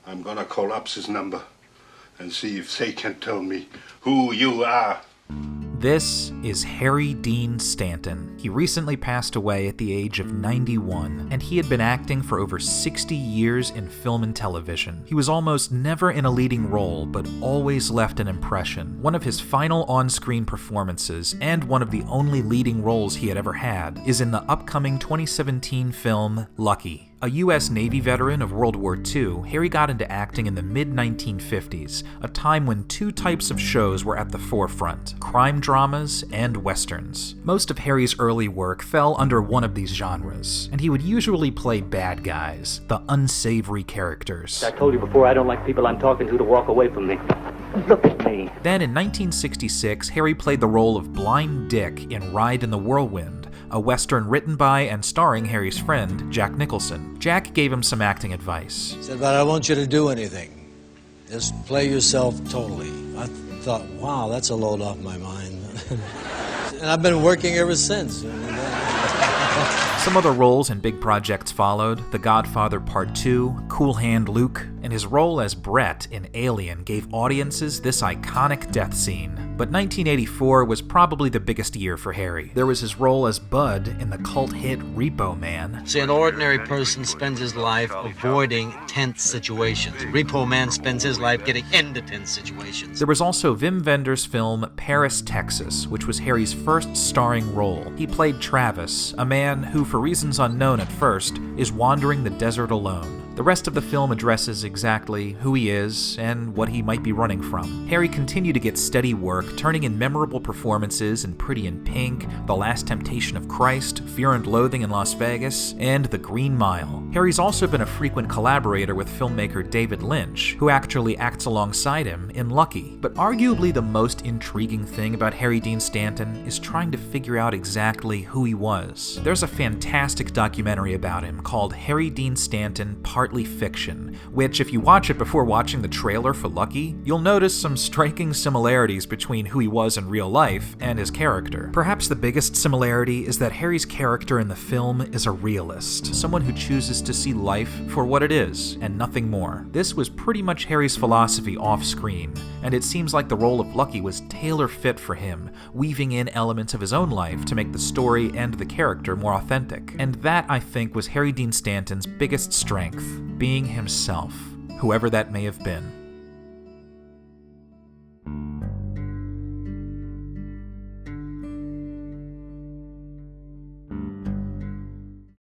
I'm gonna call Ups's number and see if they can tell me who you are. This is Harry Dean Stanton. He recently passed away at the age of 91, and he had been acting for over 60 years in film and television. He was almost never in a leading role, but always left an impression. One of his final on-screen performances, and one of the only leading roles he had ever had, is in the upcoming 2017 film Lucky. A U.S. Navy veteran of World War II, Harry got into acting in the mid-1950s, a time when two types of shows were at the forefront: crime dramas and westerns. Most of Harry's early work fell under one of these genres, and he would usually play bad guys, the unsavory characters. I told you before, I don't like people I'm talking to walk away from me. Look at me. Then in 1966, Harry played the role of Blind Dick in Ride in the Whirlwind, a western written by and starring Harry's friend, Jack Nicholson. Jack gave him some acting advice. He said, but I don't want you to do anything. Just play yourself totally. I thought, wow, that's a load off my mind. And I've been working ever since. Some other roles and big projects followed: The Godfather Part II, Cool Hand Luke, and his role as Brett in Alien gave audiences this iconic death scene. But 1984 was probably the biggest year for Harry. There was his role as Bud in the cult hit Repo Man. See, an ordinary person spends his life avoiding tense situations. Repo Man spends his life getting into tense situations. There was also Wim Wenders' film Paris, Texas, which was Harry's first starring role. He played Travis, a man who, for reasons unknown at first, is wandering the desert alone. The rest of the film addresses exactly who he is and what he might be running from. Harry continued to get steady work, turning in memorable performances in Pretty in Pink, The Last Temptation of Christ, Fear and Loathing in Las Vegas, and The Green Mile. Harry's also been a frequent collaborator with filmmaker David Lynch, who actually acts alongside him in Lucky. But arguably the most intriguing thing about Harry Dean Stanton is trying to figure out exactly who he was. There's a fantastic documentary about him called Harry Dean Stanton Partly Fiction, which, if you watch it before watching the trailer for Lucky, you'll notice some striking similarities between who he was in real life and his character. Perhaps the biggest similarity is that Harry's character in the film is a realist, someone who chooses to see life for what it is and nothing more. This was pretty much Harry's philosophy off-screen, and it seems like the role of Lucky was tailor-fit for him, weaving in elements of his own life to make the story and the character more authentic. And that, I think, was Harry Dean Stanton's biggest strength: being himself, whoever that may have been.